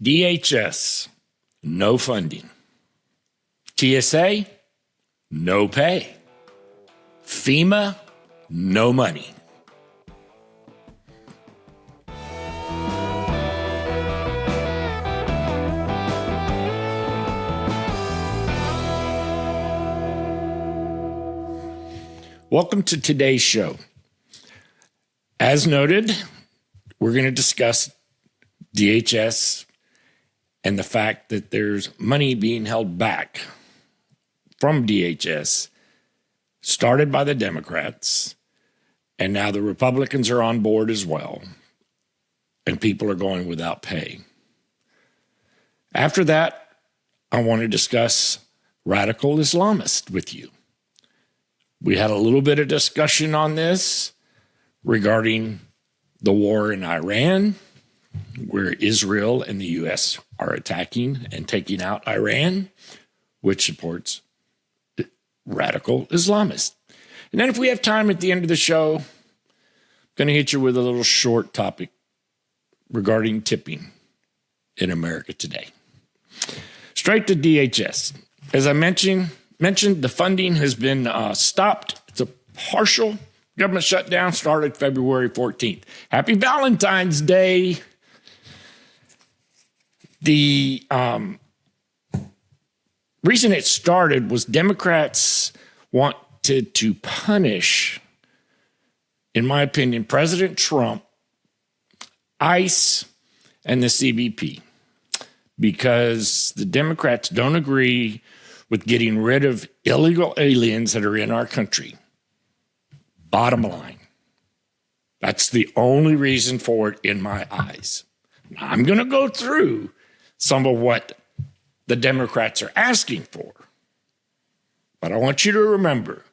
DHS, no funding. TSA, no pay. FEMA, no money. Welcome to today's show. As noted, we're going to discuss DHS and the fact that there's money being held back from DHS, started by the Democrats, and now the Republicans are on board as well, and people are going without pay. After that, I want to discuss radical Islamist with you. We had a little bit of discussion on this regarding the war in Iran, where Israel and the U.S. are attacking and taking out Iran, which supports radical Islamists. And then if we have time at the end of the show, I'm going to hit you with a little short topic regarding tipping in America today. Straight to DHS. As I mentioned, the funding has been stopped. It's a partial government shutdown, started February 14th. Happy Valentine's Day. The reason it started was Democrats wanted to punish, in my opinion, President Trump, ICE, and the CBP, because the Democrats don't agree with getting rid of illegal aliens that are in our country. Bottom line. That's the only reason for it in my eyes. Now, I'm going to go through some of what the Democrats are asking for. But I want you to remember,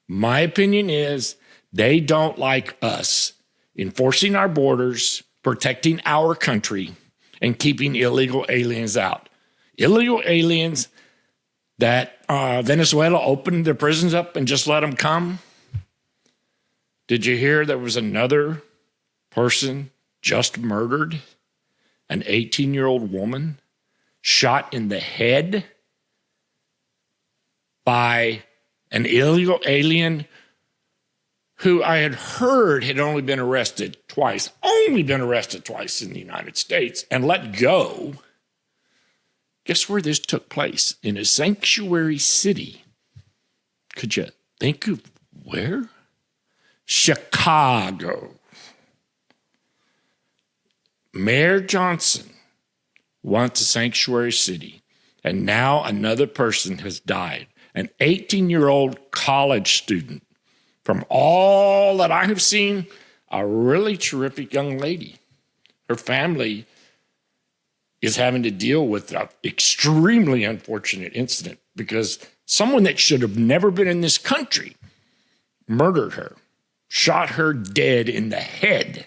my opinion is they don't like us enforcing our borders, protecting our country, and keeping illegal aliens out. Illegal aliens that Venezuela opened their prisons up and just let them come. Did you hear there was another person just murdered? An 18-year-old woman shot in the head by an illegal alien who I had heard had only been arrested twice in the United States and let go. Guess where this took place? In a sanctuary city. Could you think of where? Chicago. Mayor Johnson wants a sanctuary city, and now another person has died. An 18-year-old college student. From all that I have seen, a really terrific young lady. Her family is having to deal with an extremely unfortunate incident because someone that should have never been in this country murdered her, shot her dead in the head.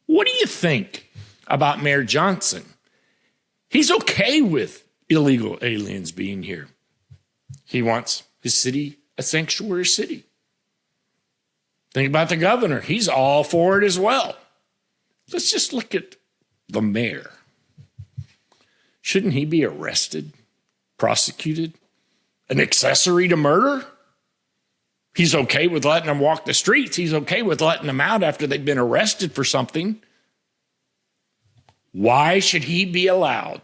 What do you think about Mayor Johnson? He's okay with illegal aliens being here. He wants his city a sanctuary city. Think about the governor. He's all for it as well. Let's just look at the mayor. Shouldn't he be arrested, prosecuted, an accessory to murder? He's okay with letting them walk the streets. He's okay with letting them out after they've been arrested for something. Why should he be allowed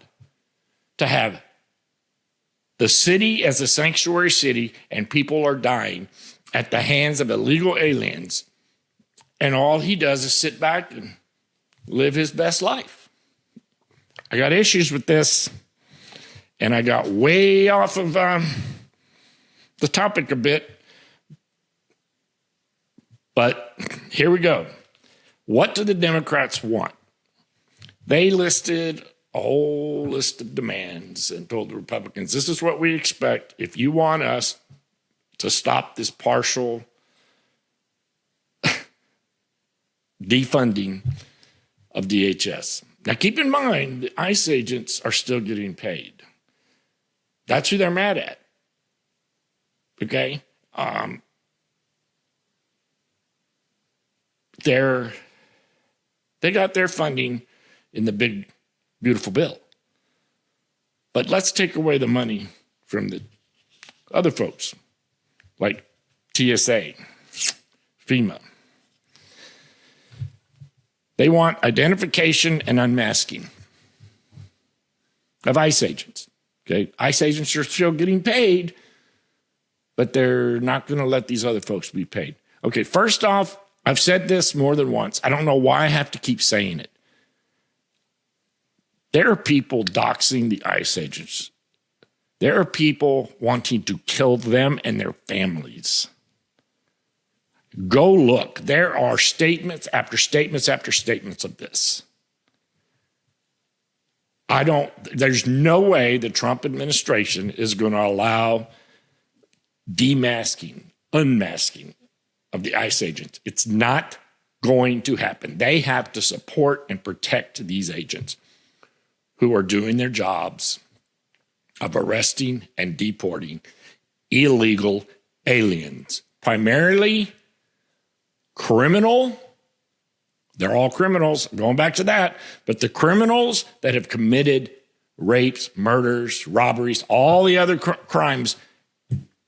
to have the city as a sanctuary city and people are dying at the hands of illegal aliens, and all he does is sit back and live his best life? I got issues with this, and I got way off of the topic a bit. But here we go. What do the Democrats want? They listed a whole list of demands and told the Republicans, this is what we expect if you want us to stop this partial defunding of DHS. Now, keep in mind, the ICE agents are still getting paid. That's who they're mad at. Okay? They got their funding in the big, beautiful bill. But let's take away the money from the other folks, like TSA, FEMA. They want identification and unmasking of ICE agents. Okay, ICE agents are still getting paid, but they're not going to let these other folks be paid. Okay, first off, I've said this more than once. I don't know why I have to keep saying it. There are people doxing the ICE agents. There are people wanting to kill them and their families. Go look. There are statements after statements after statements of this. There's no way the Trump administration is going to allow demasking, unmasking of the ICE agents. It's not going to happen. They have to support and protect these agents who are doing their jobs of arresting and deporting illegal aliens, primarily criminal. They're all criminals, going back to that, but the criminals that have committed rapes, murders, robberies, all the other crimes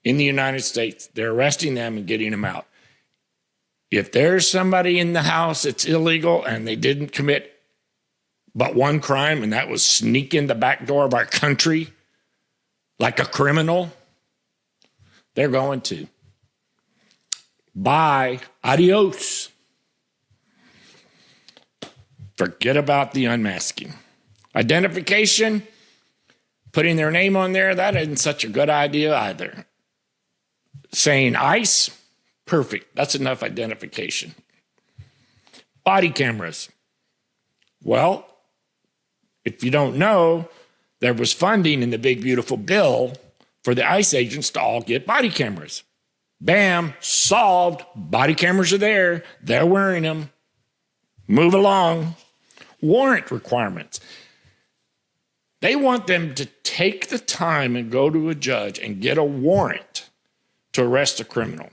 in the United States, they're arresting them and getting them out. If there's somebody in the house that's illegal and they didn't commit but one crime, and that was sneak in the back door of our country like a criminal, they're going to. Bye. Adios. Forget about the unmasking. Identification, putting their name on there, that isn't such a good idea either. Saying ICE, perfect. That's enough identification. Body cameras. Well, if you don't know, there was funding in the big, beautiful bill for the ICE agents to all get body cameras. Bam, solved. Body cameras are there. They're wearing them. Move along. Warrant requirements. They want them to take the time and go to a judge and get a warrant to arrest a criminal,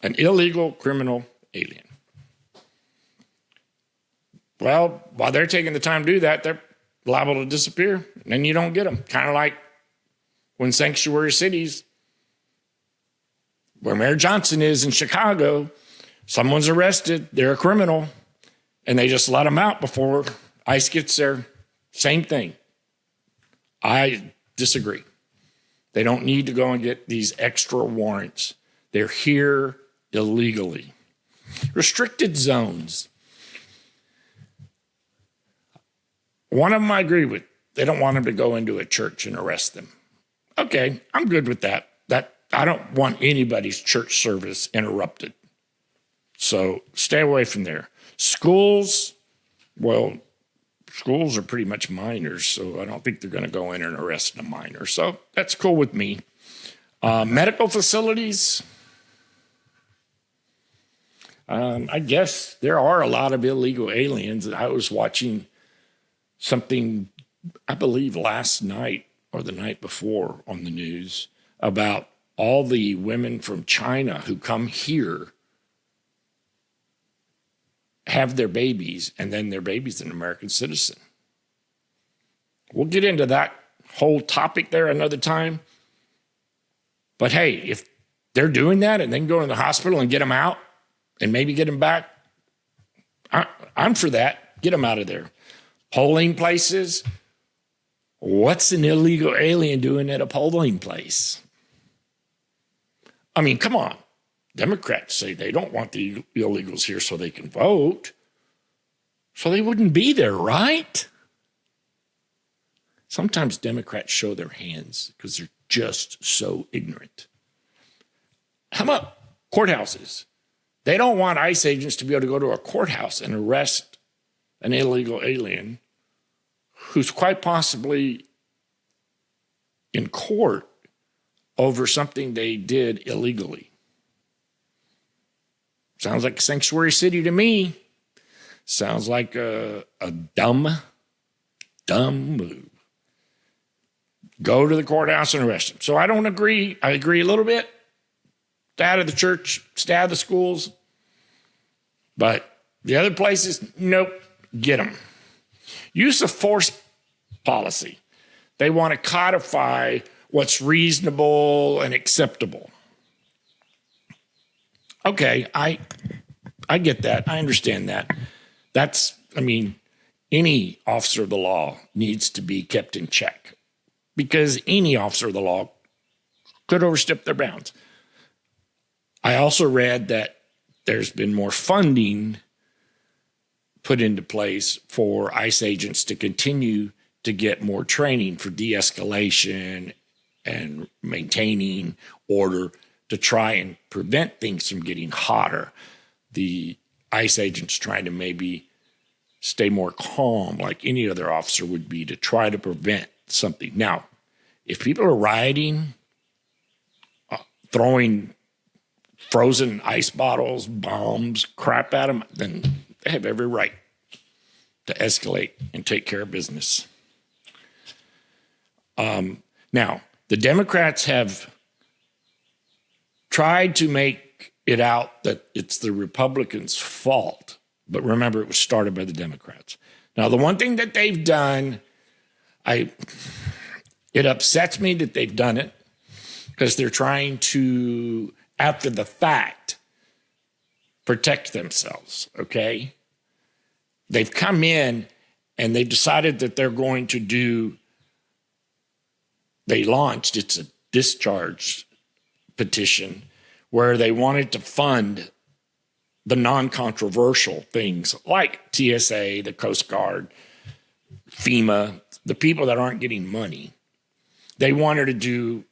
an illegal criminal alien. Well, while they're taking the time to do that, they're liable to disappear, and then you don't get them. Kind of like when sanctuary cities, where Mayor Johnson is in Chicago, someone's arrested, they're a criminal, and they just let them out before ICE gets there. Same thing. I disagree. They don't need to go and get these extra warrants. They're here illegally. Restricted zones. One of them I agree with. They don't want them to go into a church and arrest them. Okay, I'm good with that. I don't want anybody's church service interrupted. So stay away from there. Schools, well, schools are pretty much minors, so I don't think they're going to go in and arrest a minor. So that's cool with me. Medical facilities. I guess there are a lot of illegal aliens. I was watching something, I believe last night or the night before on the news about all the women from China who come here, have their babies, and then their baby's an American citizen. We'll get into that whole topic there another time. But hey, if they're doing that and then go to the hospital and get them out and maybe get them back, I'm for that. Get them out of there. Polling places. What's an illegal alien doing at a polling place? I mean, come on. Democrats say they don't want the illegals here so they can vote. So they wouldn't be there, right? Sometimes Democrats show their hands because they're just so ignorant. How about courthouses? They don't want ICE agents to be able to go to a courthouse and arrest an illegal alien who's quite possibly in court over something they did illegally. Sounds like a sanctuary city to me. Sounds like a dumb move. Go to the courthouse and arrest them. So I don't agree. I agree a little bit. Stay out of the church, stay out of the schools. But the other places, nope, get them. Use of force policy. They want to codify what's reasonable and acceptable. Okay, I get that. I understand that. Any officer of the law needs to be kept in check because any officer of the law could overstep their bounds. I also read that there's been more funding put into place for ICE agents to continue to get more training for de-escalation and maintaining order to try and prevent things from getting hotter. The ICE agents trying to maybe stay more calm like any other officer would be to try to prevent something. Now, if people are rioting, throwing frozen ice bottles, bombs, crap at them, then they have every right to escalate and take care of business. Now, the Democrats have tried to make it out that it's the Republicans' fault. But remember, it was started by the Democrats. Now, the one thing that they've done, it upsets me that they've done it because they're trying to, after the fact, protect themselves, okay? They've come in and they've decided that they're going to do, they launched, it's a discharge petition where they wanted to fund the non-controversial things like TSA, the Coast Guard, FEMA, the people that aren't getting money. They wanted to do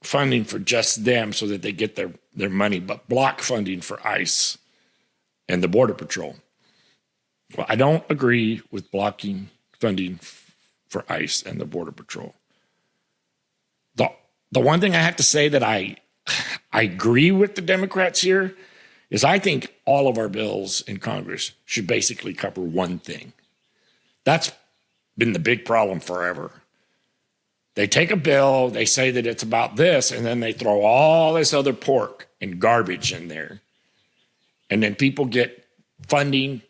funding for just them so that they get their money, but block funding for ICE and the Border Patrol. Well, I don't agree with blocking funding for ICE and the Border Patrol. The one thing I have to say that I agree with the Democrats here is I think all of our bills in Congress should basically cover one thing. That's been the big problem forever. They take a bill, they say that it's about this, and then they throw all this other pork and garbage in there. And then people get funding,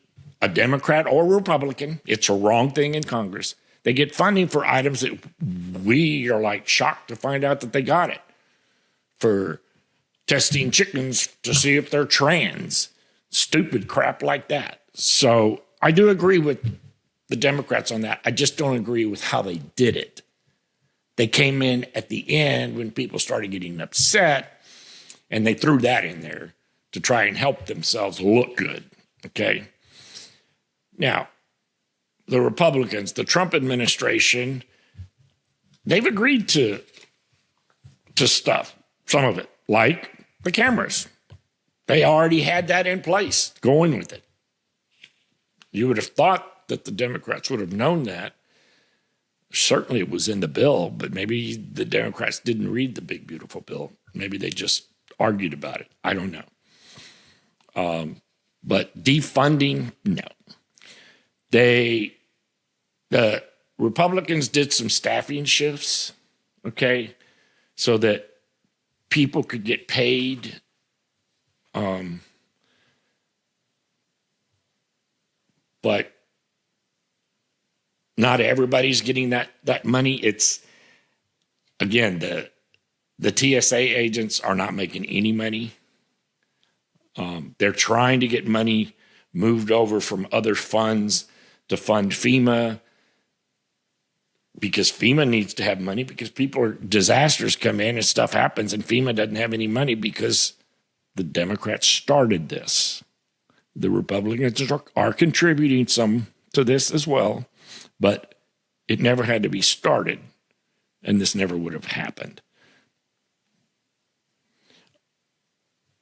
a Democrat or Republican. It's a wrong thing in Congress. They get funding for items that we are like shocked to find out that they got it. For testing chickens to see if they're trans, stupid crap like that. So I do agree with the Democrats on that. I just don't agree with how they did it. They came in at the end when people started getting upset, and they threw that in there to try and help themselves look good, okay? Now, the Republicans, the Trump administration, they've agreed to stuff, some of it, like the cameras. They already had that in place, going with it. You would have thought that the Democrats would have known that. Certainly it was in the bill, but maybe the Democrats didn't read the big, beautiful bill. Maybe they just argued about it. I don't know. But defunding, no. The Republicans did some staffing shifts, okay, so that people could get paid. But not everybody's getting that money. It's, again, the TSA agents are not making any money. They're trying to get money moved over from other funds to fund FEMA, because FEMA needs to have money, because disasters come in and stuff happens and FEMA doesn't have any money because the Democrats started this. The Republicans are contributing some to this as well, but it never had to be started, and this never would have happened.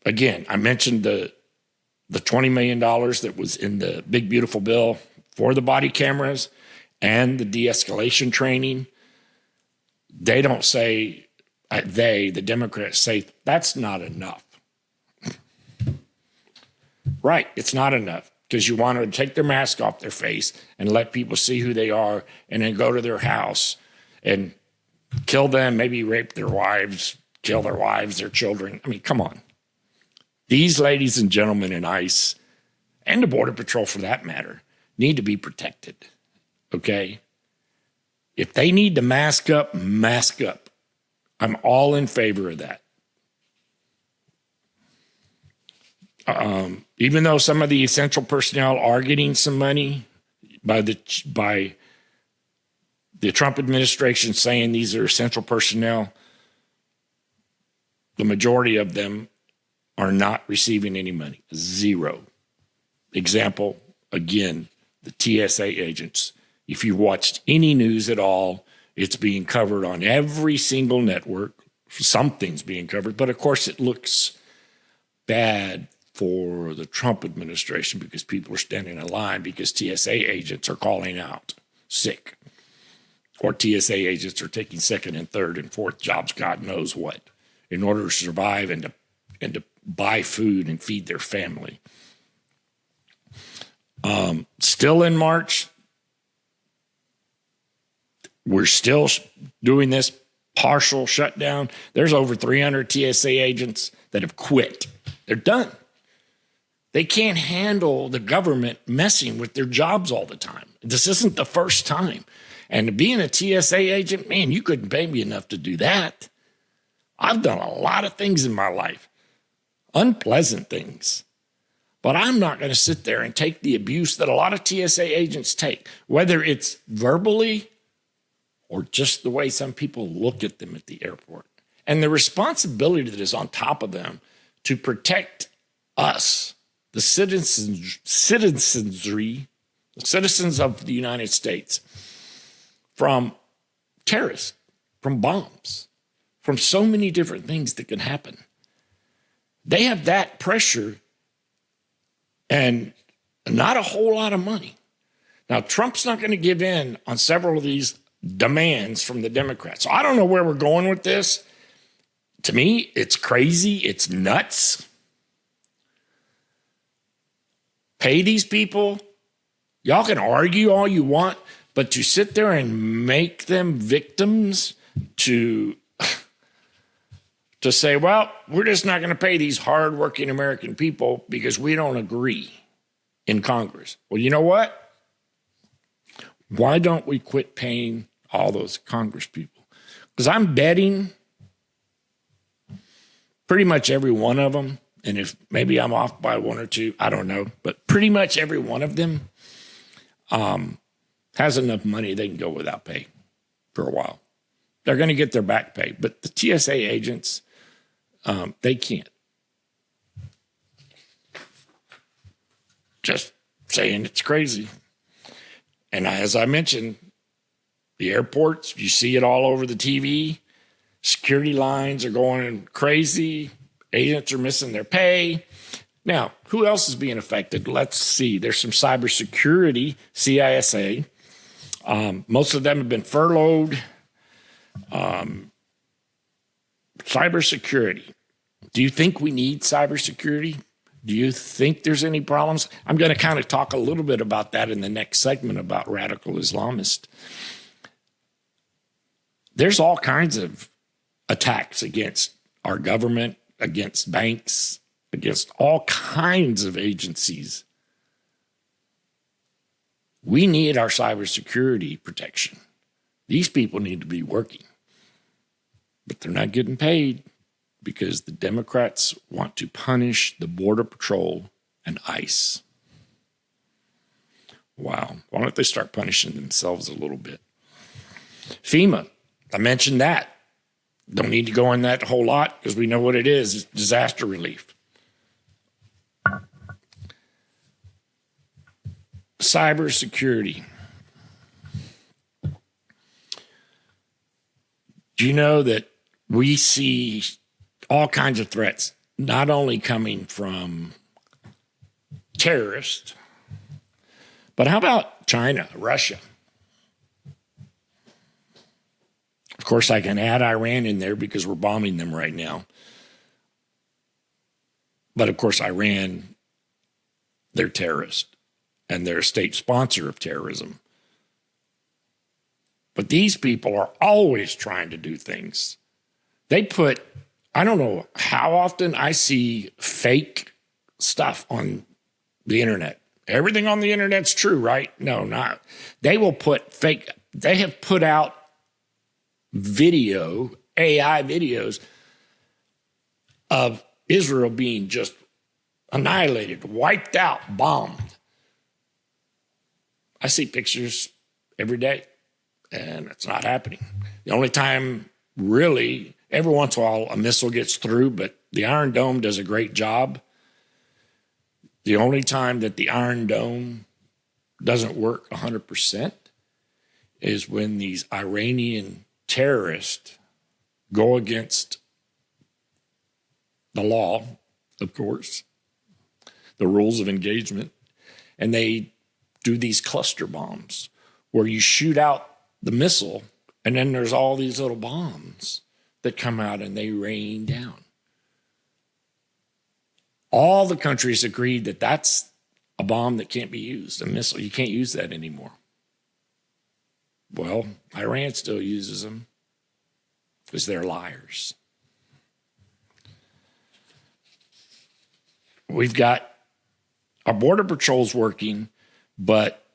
Again, I mentioned the $20 million that was in the big, beautiful bill for the body cameras and the de-escalation training. They don't say, the Democrats say, that's not enough. Right, it's not enough, because you want to take their mask off their face and let people see who they are, and then go to their house and kill them, maybe rape their wives, kill their wives, their children. I mean, come on. These ladies and gentlemen in ICE, and the Border Patrol for that matter, need to be protected, okay? If they need to mask up, mask up. I'm all in favor of that. Even though some of the essential personnel are getting some money by the Trump administration saying these are essential personnel, the majority of them are not receiving any money. Zero. Example, again, the TSA agents. If you watched any news at all, it's being covered on every single network. Something's being covered, but of course it looks bad for the Trump administration because people are standing in line because TSA agents are calling out sick, or TSA agents are taking second and third and fourth jobs, God knows what, in order to survive and to buy food and feed their family. Still in March, we're still doing this partial shutdown. There's over 300 TSA agents that have quit. They're done. They can't handle the government messing with their jobs all the time. This isn't the first time. And being a TSA agent, man, you couldn't pay me enough to do that. I've done a lot of things in my life, unpleasant things. But I'm not going to sit there and take the abuse that a lot of TSA agents take, whether it's verbally or just the way some people look at them at the airport. And the responsibility that is on top of them to protect us, the citizens of the United States, from terrorists, from bombs, from so many different things that can happen. They have that pressure and not a whole lot of money. Now, Trump's not going to give in on several of these demands from the Democrats. So I don't know where we're going with this. To me, it's crazy. It's nuts. Pay these people. Y'all can argue all you want, but to sit there and make them victims to say, well, we're just not going to pay these hardworking American people because we don't agree in Congress. Well, you know what? Why don't we quit paying all those Congress people? Because I'm betting pretty much every one of them, and if maybe I'm off by one or two, I don't know, but pretty much every one of them has enough money they can go without pay for a while. They're going to get their back pay, but the TSA agents, they can't. Just saying, it's crazy. And as I mentioned, the airports, you see it all over the TV. Security lines are going crazy. Agents are missing their pay. Now, who else is being affected? Let's see. There's some cybersecurity, CISA. Most of them have been furloughed. Cybersecurity. Do you think we need cybersecurity? Do you think there's any problems? I'm going to kind of talk a little bit about that in the next segment about radical Islamists. There's all kinds of attacks against our government, against banks, against all kinds of agencies. We need our cybersecurity protection. These people need to be working, but they're not getting paid because the Democrats want to punish the Border Patrol and ICE. Wow. Why don't they start punishing themselves a little bit? FEMA, I mentioned that. Don't need to go in that a whole lot because we know what it is. It's disaster relief. Cybersecurity. Do you know that we see all kinds of threats, not only coming from terrorists, but how about China, Russia? Of course, I can add Iran in there because we're bombing them right now. But of course, Iran, they're terrorists, and they're a state sponsor of terrorism. But these people are always trying to do things. They put, I don't know how often I see fake stuff on the internet. everything on the internet's true, right? No, not. They will put fake, they have put out video, AI videos of Israel being just annihilated, wiped out, bombed. I see pictures every day, and it's not happening. The only time, really, every once in a while, a missile gets through, but the Iron Dome does a great job. The only time that the Iron Dome doesn't work 100% is when these Iranian terrorists go against the law, of course, the rules of engagement, and they do these cluster bombs where you shoot out the missile and then there's all these little bombs that come out and they rain down. All the countries agreed that that's a bomb that can't be used, a missile. You can't use that anymore. Well, Iran still uses them because they're liars. We've got our border patrols working, but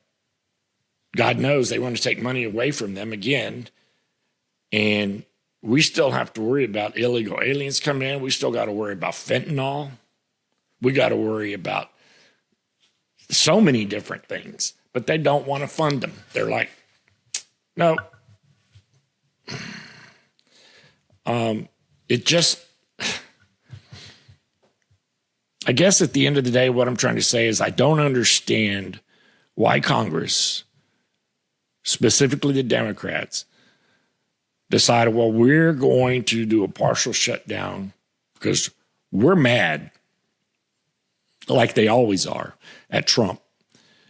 God knows they want to take money away from them again. And we still have to worry about illegal aliens coming in. We still got to worry about fentanyl. We got to worry about so many different things, but they don't want to fund them. They're like, no. It just, I guess at the end of the day, what I'm trying to say is I don't understand why Congress, specifically the Democrats, decided, well, we're going to do a partial shutdown because we're mad, like they always are, at Trump.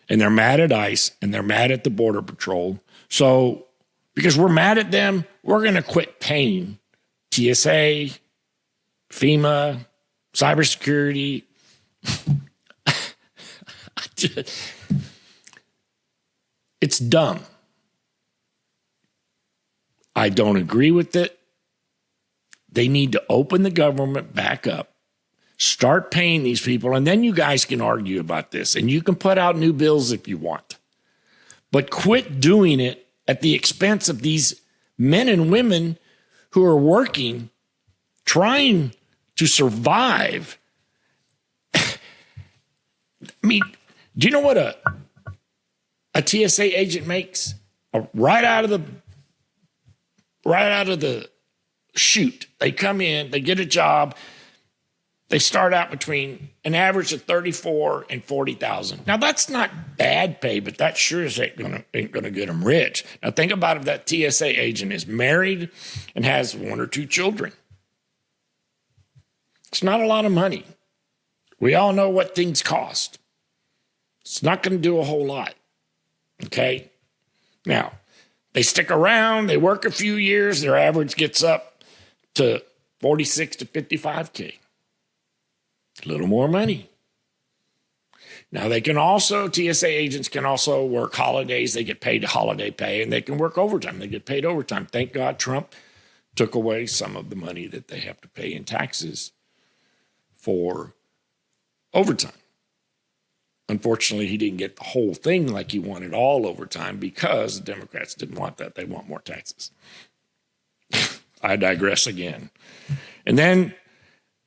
And they're mad at ICE and they're mad at the Border Patrol. So because we're mad at them, we're going to quit paying TSA, FEMA, cybersecurity. It's dumb. I don't agree with it. They need to open the government back up, start paying these people, and then you guys can argue about this, and you can put out new bills if you want. But quit doing it at the expense of these men and women who are working, trying to survive. I mean, do you know what a TSA agent makes? Right out of the chute. They come in, they get a job. They start out between an average of $34,000 and $40,000. Now that's not bad pay, but that sure is ain't gonna get them rich. Now think about if that TSA agent is married and has 1 or 2 children. It's not a lot of money. We all know what things cost. It's not going to do a whole lot. Okay. Now they stick around. They work a few years. Their average gets up to 46 to 55K. A little more money. Now they can also, TSA agents can also work holidays. They get paid holiday pay and they can work overtime. They get paid overtime. Thank God Trump took away some of the money that they have to pay in taxes for overtime. Unfortunately, he didn't get the whole thing like he wanted all overtime because the Democrats didn't want that. They want more taxes. I digress again. And then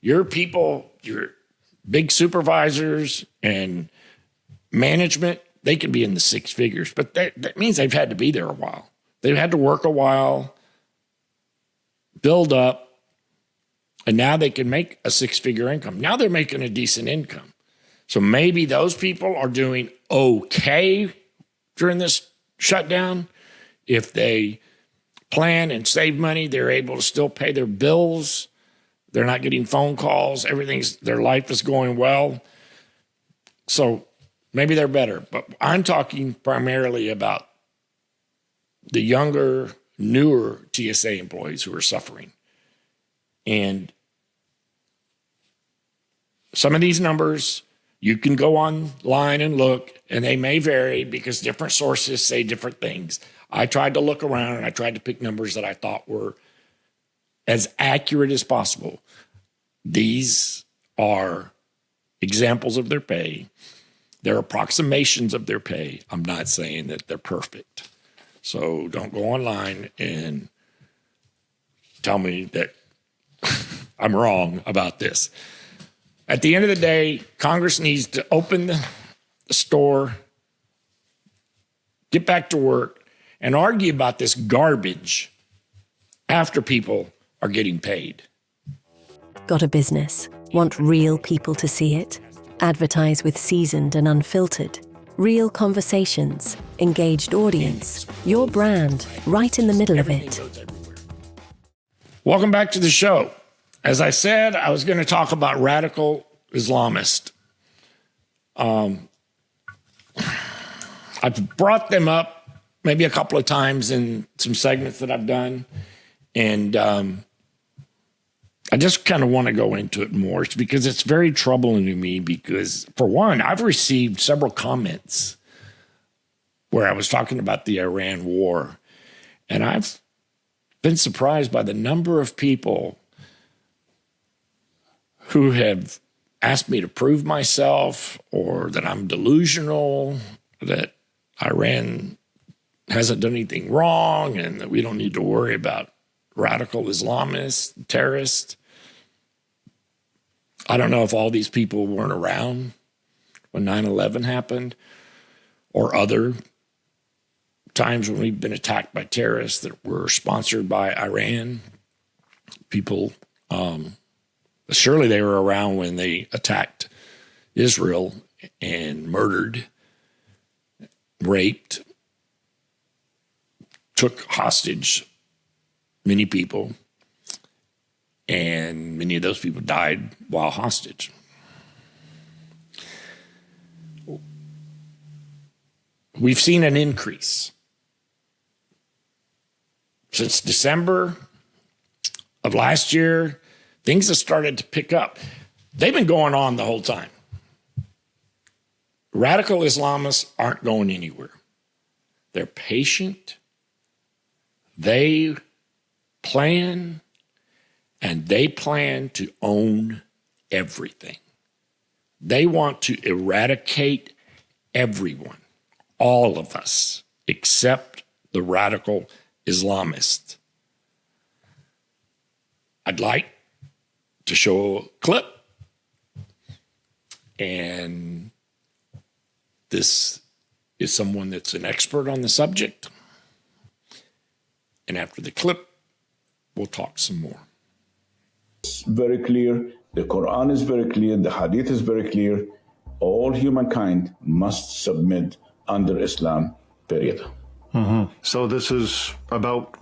your people, your big supervisors and management, they can be in the 6 figures, but that means they've had to be there a while. They've had to work a while, build up, and now they can make a 6-figure income. Now they're making a decent income. So maybe those people are doing okay during this shutdown. If they plan and save money, they're able to still pay their bills. They're not getting phone calls. Their life is going well. So maybe they're better. But I'm talking primarily about the younger, newer TSA employees who are suffering. And some of these numbers, you can go online and look, and they may vary because different sources say different things. I tried to look around and I tried to pick numbers that I thought were as accurate as possible. These are examples of their pay. They're approximations of their pay. I'm not saying that they're perfect. So don't go online and tell me that I'm wrong about this. At the end of the day, Congress needs to open the store, get back to work, and argue about this garbage after people are getting paid. Got a business? Want real people to see it? Advertise with Seasoned and Unfiltered. Real conversations, engaged audience, your brand right in the middle of it. Welcome back to the show. As I said, I was going to talk about radical Islamist. I've brought them up maybe a couple of times in some segments that I've done, and I just kind of want to go into it more because it's very troubling to me because, for one, I've received several comments where I was talking about the Iran war, and I've been surprised by the number of people who have asked me to prove myself or that I'm delusional, that Iran hasn't done anything wrong and that we don't need to worry about radical Islamists, terrorists. I don't know if all these people weren't around when 9/11 happened or other times when we've been attacked by terrorists that were sponsored by Iran. People, surely they were around when they attacked Israel and murdered, raped, took hostage many people, and many of those people died while hostage. We've seen an increase. Since December of last year, things have started to pick up. They've been going on the whole time. Radical Islamists aren't going anywhere. They're patient. They plan, and they plan to own everything. They want to eradicate everyone, all of us, except the radical Islamists. I'd like to show a clip, and this is someone that's an expert on the subject. And after the clip, we'll talk some more. It's very clear. The Quran is very clear. The Hadith is very clear. All humankind must submit under Islam, period. Mm-hmm. So this is about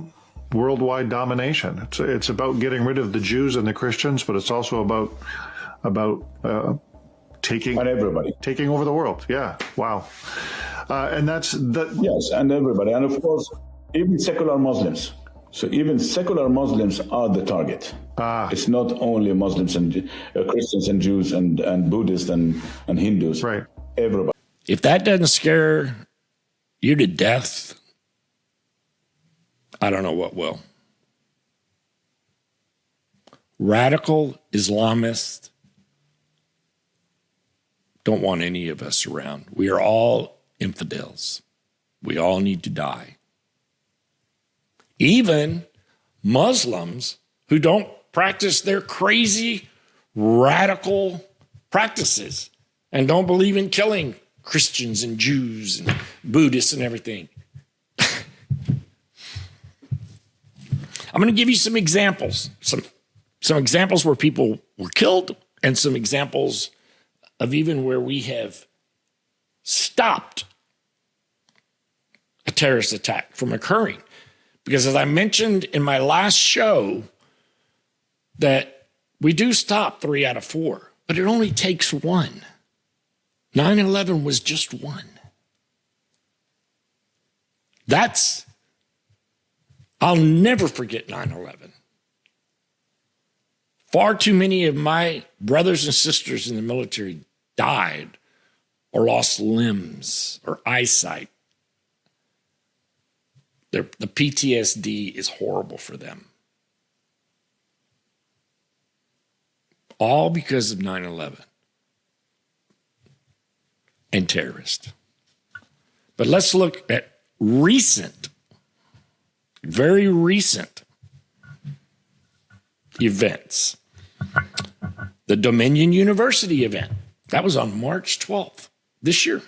worldwide domination. It's about getting rid of the Jews and the Christians, but it's also about taking over the world. Yeah. Wow. And that's the yes, and everybody, and of course, even secular Muslims. So even secular Muslims are the target. It's not only Muslims and Christians and Jews and Buddhists and Hindus. Right. Everybody. If that doesn't scare you to death, I don't know what will. Radical Islamists don't want any of us around. We are all infidels. We all need to die. Even Muslims who don't practice their crazy, radical practices and don't believe in killing Christians and Jews and Buddhists and everything. I'm going to give you some examples, some examples where people were killed and some examples of even where we have stopped a terrorist attack from occurring. Because as I mentioned in my last show, that we do stop 3 out of 4, but it only takes one. 9/11 was just one. I'll never forget 9/11. Far too many of my brothers and sisters in the military died or lost limbs or eyesight. The PTSD is horrible for them. All because of 9/11. and terrorist. But let's look at very recent events. The Dominion University event, that was on March 12th this year.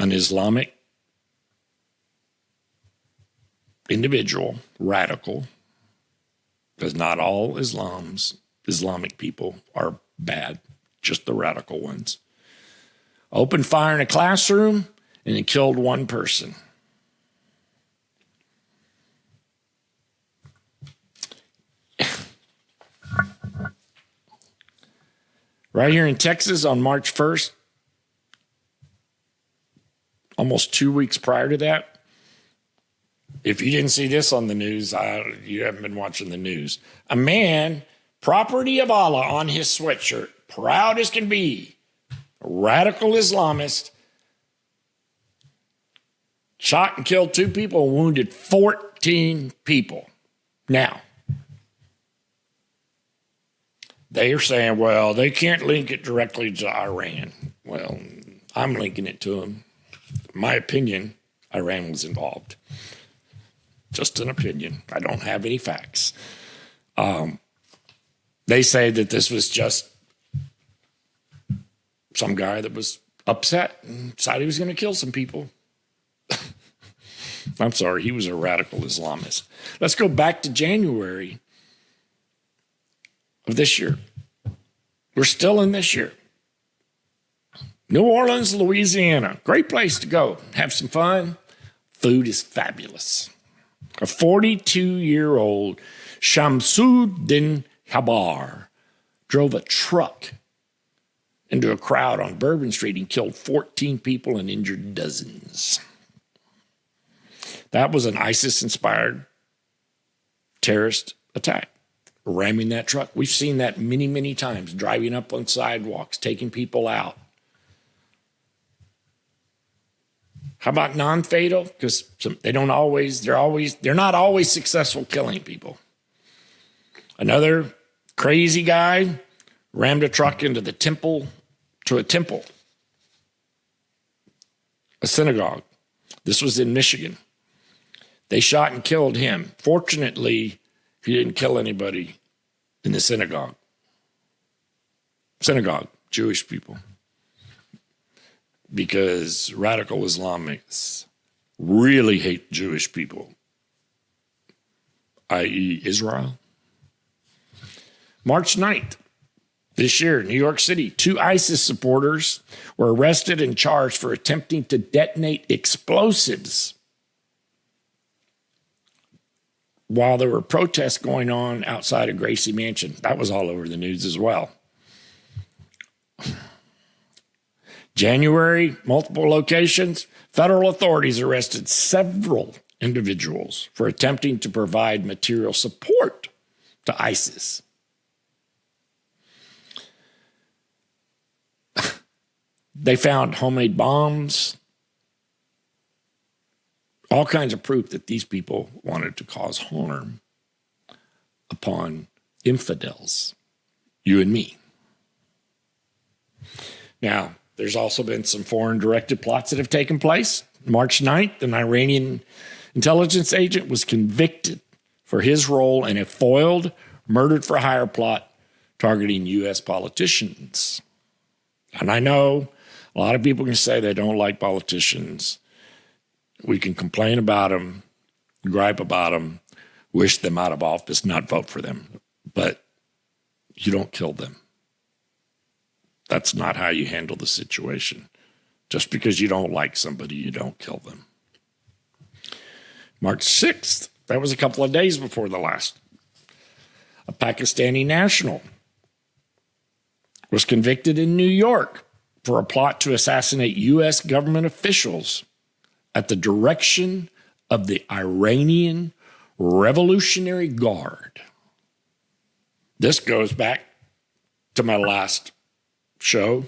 An Islamic individual, radical, because not all Islamic people are bad, just the radical ones, opened fire in a classroom and it killed one person. Right here in Texas on March 1st, almost 2 weeks prior to that. If you didn't see this on the news, you haven't been watching the news. A man, property of Allah on his sweatshirt, proud as can be, a radical Islamist, shot and killed 2 people and wounded 14 people. Now, they are saying, well, they can't link it directly to Iran. Well, I'm linking it to them. In my opinion, Iran was involved. Just an opinion. I don't have any facts. They say that this was just some guy that was upset and decided he was going to kill some people. I'm sorry, he was a radical Islamist. Let's go back to January of this year. We're still in this year. New Orleans, Louisiana, great place to go. Have some fun. Food is fabulous. A 42-year-old Shamsuddin Habar drove a truck into a crowd on Bourbon Street and killed 14 people and injured dozens. That was an ISIS-inspired terrorist attack, ramming that truck. We've seen that many, many times, driving up on sidewalks, taking people out. How about non-fatal? Because they're not always successful killing people. Another crazy guy rammed a truck into a temple, a synagogue. This was in Michigan. They shot and killed him. Fortunately, he didn't kill anybody in the synagogue. Jewish people. Because radical Islamists really hate Jewish people, i.e. Israel. March 9th, this year, New York City, 2 ISIS supporters were arrested and charged for attempting to detonate explosives while there were protests going on outside of Gracie Mansion. That was all over the news as well. January, multiple locations, federal authorities arrested several individuals for attempting to provide material support to ISIS. They found homemade bombs, all kinds of proof that these people wanted to cause harm upon infidels, you and me. Now, there's also been some foreign-directed plots that have taken place. March 9th, an Iranian intelligence agent was convicted for his role in a foiled murdered-for-hire plot targeting U.S. politicians. And I know a lot of people can say they don't like politicians. We can complain about them, gripe about them, wish them out of office, not vote for them. But you don't kill them. That's not how you handle the situation. Just because you don't like somebody, you don't kill them. March 6th, that was a couple of days before the last. A Pakistani national was convicted in New York for a plot to assassinate U.S. government officials at the direction of the Iranian Revolutionary Guard. This goes back to my last show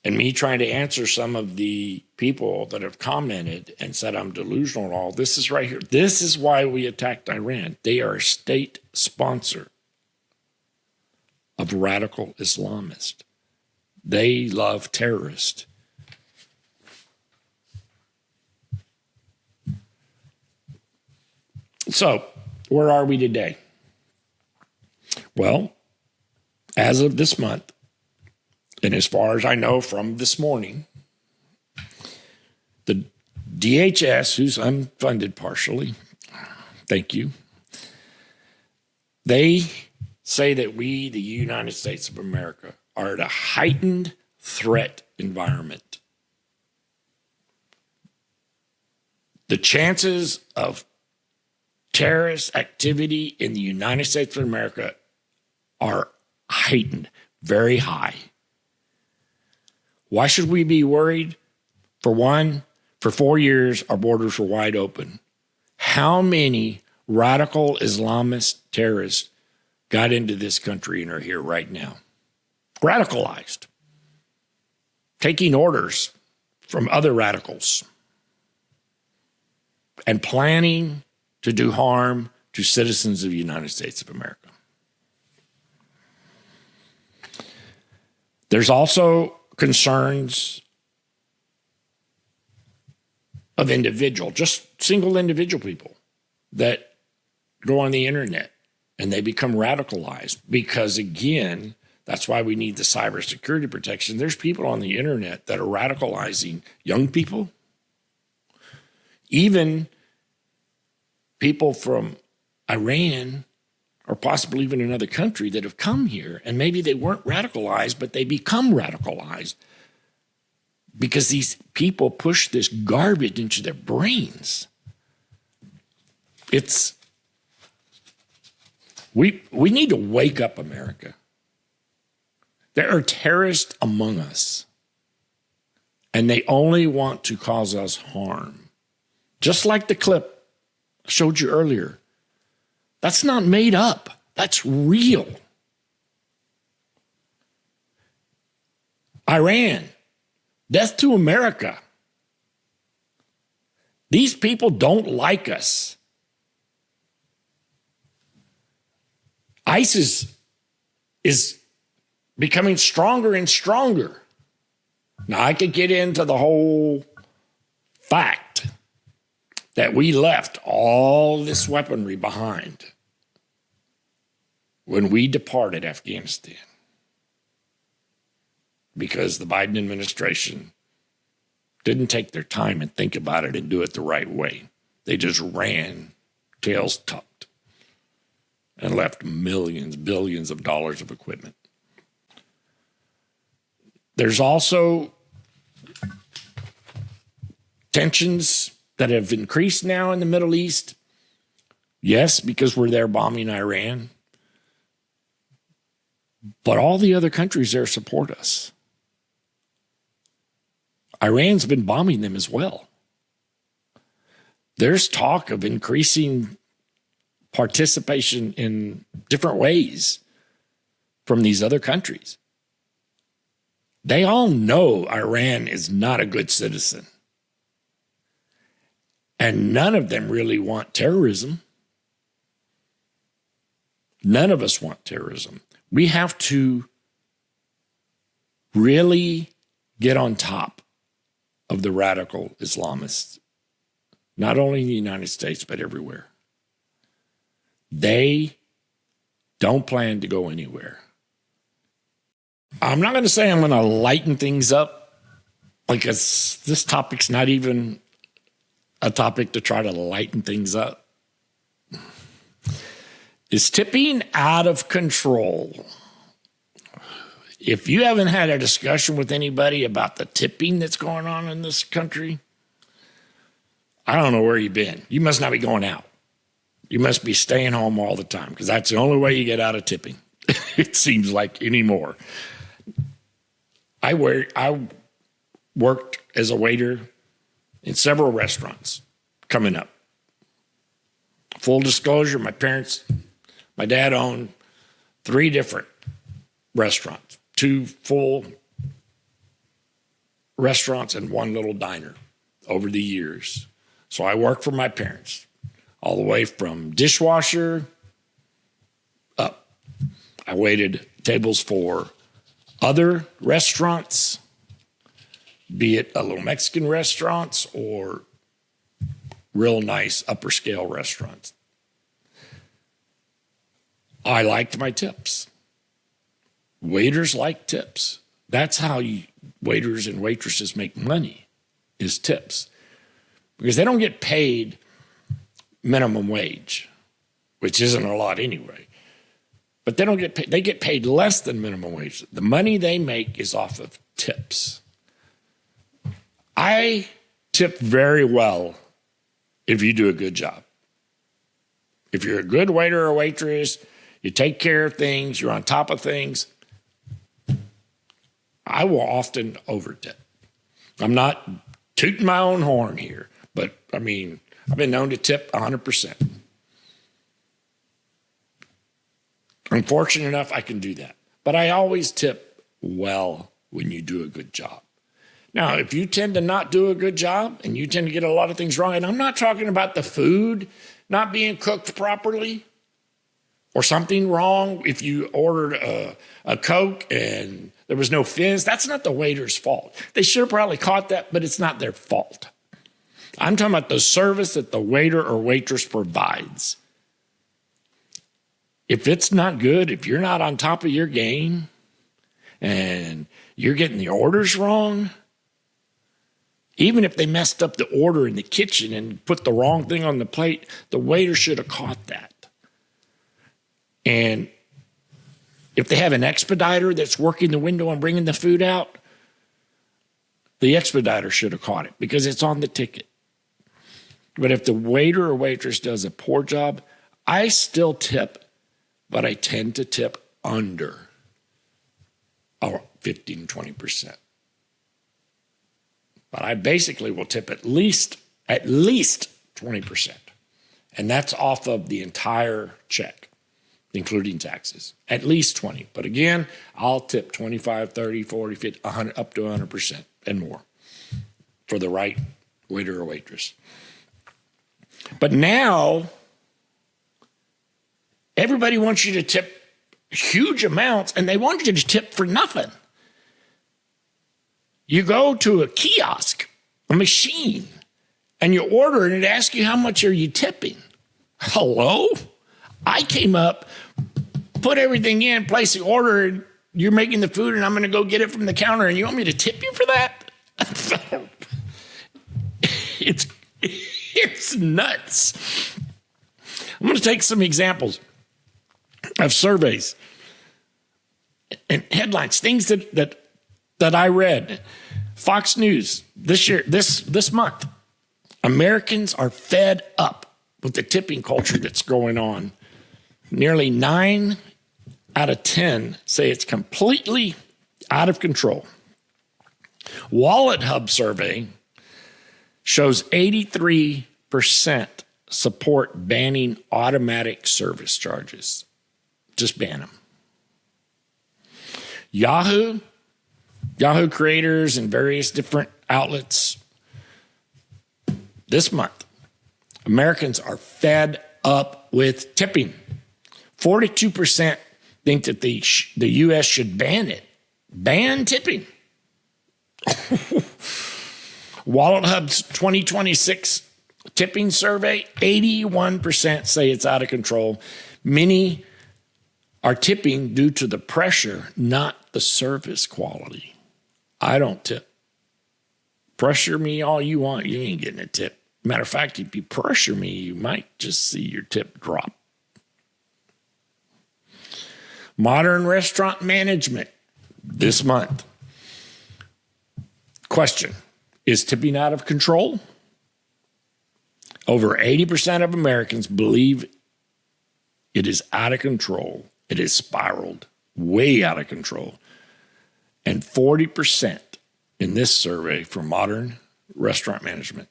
and me trying to answer some of the people that have commented and said I'm delusional and all. This is right here. This is why we attacked Iran. They are a state sponsor of radical Islamists. They love terrorists. So, where are we today? Well, as of this month, and as far as I know from this morning, the DHS, who's unfunded partially, thank you, they say that we, the United States of America, are at a heightened threat environment. The chances of terrorist activity in the United States of America are heightened, very high. Why should we be worried? For one, for 4 years, our borders were wide open. How many radical Islamist terrorists got into this country and are here right now? Radicalized, taking orders from other radicals and planning to do harm to citizens of the United States of America. There's also concerns of just single individual people that go on the internet and they become radicalized because, again, that's why we need the cybersecurity protection. There's people on the internet that are radicalizing young people, even people from Iran or possibly even another country that have come here, and maybe they weren't radicalized, but they become radicalized because these people push this garbage into their brains. We need to wake up, America. There are terrorists among us, and they only want to cause us harm. Just like the clip I showed you earlier. That's not made up. That's real. Iran, death to America. These people don't like us. ISIS is becoming stronger and stronger. Now, I could get into the whole fact that we left all this weaponry behind when we departed Afghanistan because the Biden administration didn't take their time and think about it and do it the right way. They just ran, tails tucked, and left millions, billions of dollars of equipment. There's also tensions that have increased now in the Middle East. Yes, because we're there bombing Iran. But all the other countries there support us. Iran's been bombing them as well. There's talk of increasing participation in different ways from these other countries. They all know Iran is not a good citizen. And none of them really want terrorism. None of us want terrorism. We have to really get on top of the radical Islamists, not only in the United States, but everywhere. They don't plan to go anywhere. I'm not going to say I'm going to lighten things up, because this topic's not even a topic to try to lighten things up. Is tipping out of control? If you haven't had a discussion with anybody about the tipping that's going on in this country, I don't know where you've been. You must not be going out. You must be staying home all the time, because that's the only way you get out of tipping. It seems like anymore. I worked as a waiter in several restaurants coming up. Full disclosure, my dad owned 3 different restaurants, 2 full restaurants and 1 little diner over the years. So I worked for my parents all the way from dishwasher up. I waited tables for other restaurants, be it a little Mexican restaurants or real nice upper scale restaurants. I liked my tips. Waiters like tips. That's how waiters and waitresses make money, is tips. Because they don't get paid minimum wage, which isn't a lot anyway. But they don't get paid. They get paid less than minimum wage. The money they make is off of tips. I tip very well if you do a good job. If you're a good waiter or waitress, you take care of things, you're on top of things, I will often overtip. I'm not tooting my own horn here, but I mean, I've been known to tip 100%. I'm fortunate enough I can do that. But I always tip well when you do a good job. Now, if you tend to not do a good job and you tend to get a lot of things wrong, and I'm not talking about the food not being cooked properly or something wrong. If you ordered a Coke and there was no fizz, that's not the waiter's fault. They should have probably caught that, but it's not their fault. I'm talking about the service that the waiter or waitress provides. If it's not good, if you're not on top of your game and you're getting the orders wrong, even if they messed up the order in the kitchen and put the wrong thing on the plate, the waiter should have caught that. And if they have an expediter that's working the window and bringing the food out, the expediter should have caught it because it's on the ticket. But if the waiter or waitress does a poor job, I still tip, but I tend to tip under 15, 20%. But I basically will tip at least 20%. And that's off of the entire check, including taxes. At least 20. But again, I'll tip 25, 30, 40, 50, 100, up to 100% and more for the right waiter or waitress. But now, everybody wants you to tip huge amounts, and they want you to tip for nothing. You go to a kiosk, a machine, and you order, and it asks you how much are you tipping. Hello? I came up, put everything in, place the order, and you're making the food, and I'm going to go get it from the counter, and you want me to tip you for that? It's nuts. I'm going to take some examples of surveys and headlines, things that I read. Fox News this month. Americans are fed up with the tipping culture that's going on. Nearly 9 out of 10 say it's completely out of control. Wallet Hub survey shows 83% support banning automatic service charges. Just ban them. Yahoo creators and various different outlets. This month, Americans are fed up with tipping. 42% think that the U.S. should ban it. Ban tipping. Wallet Hub's 2026 tipping survey, 81% say it's out of control. Many are tipping due to the pressure, not the service quality. I don't tip. Pressure me all you want, you ain't getting a tip. Matter of fact, if you pressure me, you might just see your tip drop. Modern restaurant management this month. Question, is tipping out of control? Over 80% of Americans believe it is out of control. It is spiraled way out of control. And 40% in this survey for modern restaurant management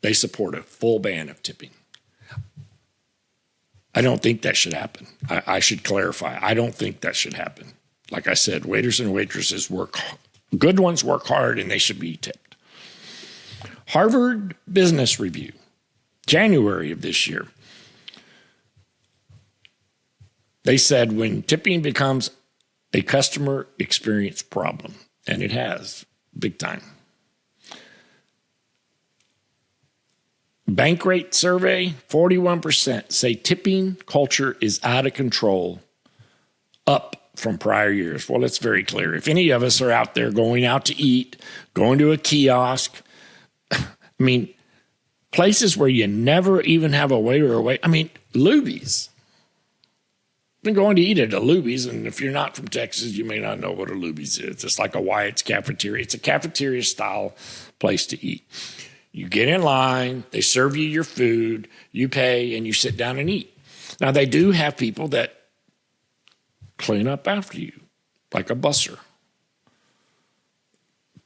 they support a full ban of tipping. I don't think that should happen. I should clarify. I don't think that should happen. Like I said, waiters and waitresses good ones work hard and they should be tipped. Harvard Business Review, January of this year. They said when tipping becomes a customer experience problem, and it has, big time. Bankrate survey, 41% say tipping culture is out of control, up from prior years. Well, it's very clear. If any of us are out there going out to eat, going to a kiosk, I mean, places where you never even have a waiter or wait. I mean, Luby's. I've been going to eat at a Luby's, and if you're not from Texas, you may not know what a Luby's is. It's like a Wyatt's cafeteria. It's a cafeteria-style place to eat. You get in line, they serve you your food, you pay, and you sit down and eat. Now, they do have people that clean up after you, like a busser,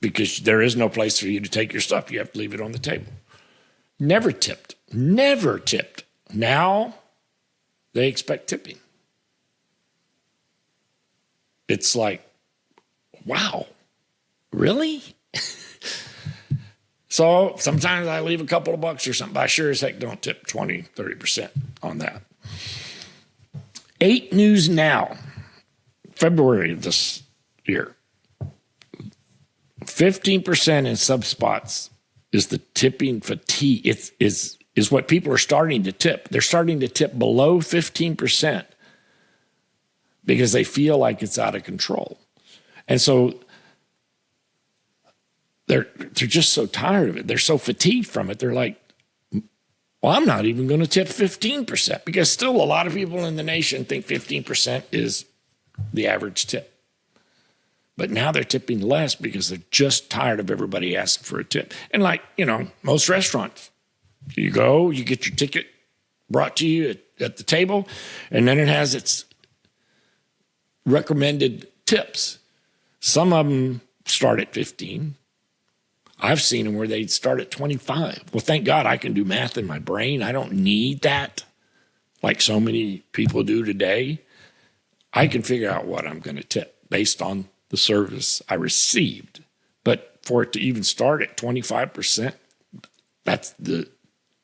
because there is no place for you to take your stuff. You have to leave it on the table. Never tipped. Never tipped. Now they expect tipping. It's like, wow, really? So sometimes I leave a couple of bucks or something, but I sure as heck don't tip 20, 30% on that. 8 News Now, February of this year. 15% in sub spots is the tipping fatigue. Is what people are starting to tip. They're starting to tip below 15% because they feel like it's out of control. And so they're just so tired of it. They're so fatigued from it. They're like, well, I'm not even going to tip 15%, because still a lot of people in the nation think 15% is the average tip. But now they're tipping less because they're just tired of everybody asking for a tip. And like, most restaurants, you go, you get your ticket brought to you at the table, and then it has its recommended tips. Some of them start at 15. I've seen them where they'd start at 25. Well, thank God I can do math in my brain. I don't need that like so many people do today. I can figure out what I'm going to tip based on the service I received. But for it to even start at 25%, that's the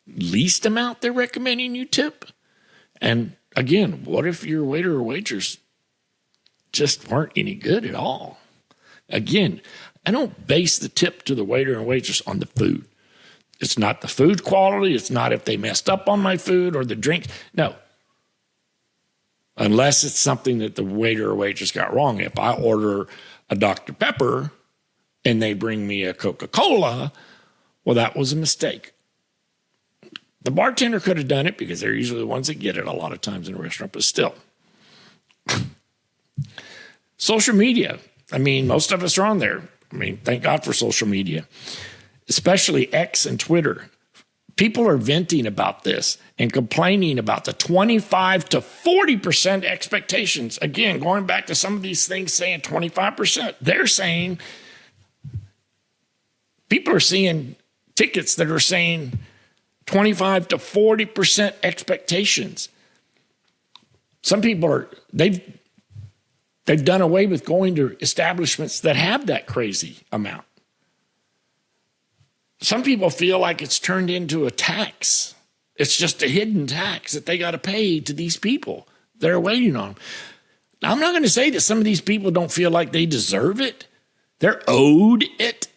least amount they're recommending you tip. And again, what if your waiter or waitress just weren't any good at all? Again, I don't base the tip to the waiter and waitress on the food. It's not the food quality. It's not if they messed up on my food or the drink. No. Unless it's something that the waiter or waitress got wrong. If I order a Dr. Pepper and they bring me a Coca-Cola, well, that was a mistake. The bartender could have done it because they're usually the ones that get it a lot of times in a restaurant, but still. Social media. I mean, most of us are on there. I mean, thank God for social media, especially X and Twitter. People are venting about this and complaining about the 25 to 40% expectations. Again, going back to some of these things saying 25%, they're saying people are seeing tickets that are saying 25 to 40% expectations. Some people they've done away with going to establishments that have that crazy amount. Some people feel like it's turned into a tax. It's just a hidden tax that they got to pay to these people that are waiting on them. Now, I'm not going to say that some of these people don't feel like they deserve it. They're owed it.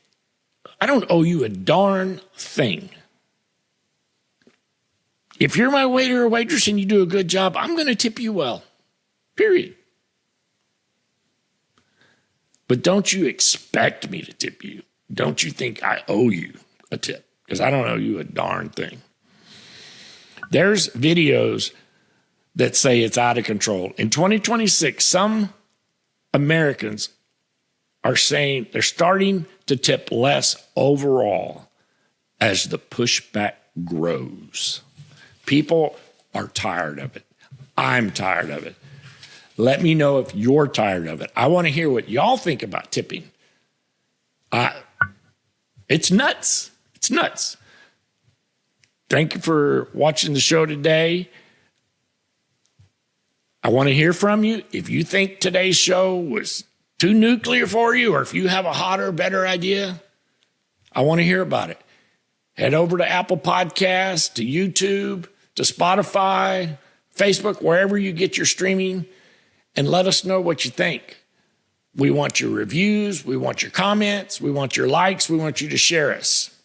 I don't owe you a darn thing. If you're my waiter or waitress and you do a good job, I'm going to tip you well, period. But don't you expect me to tip you. Don't you think I owe you a tip, because I don't owe you a darn thing. There's videos that say it's out of control. In 2026, some Americans are saying they're starting to tip less overall as the pushback grows. People are tired of it. I'm tired of it. Let me know if you're tired of it. I want to hear what y'all think about tipping. It's nuts. It's nuts. Thank you for watching the show today. I want to hear from you. If you think today's show was too nuclear for you, or if you have a hotter, better idea, I want to hear about it. Head over to Apple Podcasts, to YouTube, to Spotify, Facebook, wherever you get your streaming, and let us know what you think. We want your reviews. We want your comments. We want your likes. We want you to share us.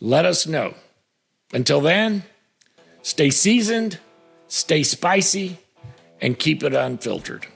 Let us know. Until then, stay seasoned, stay spicy, and keep it unfiltered.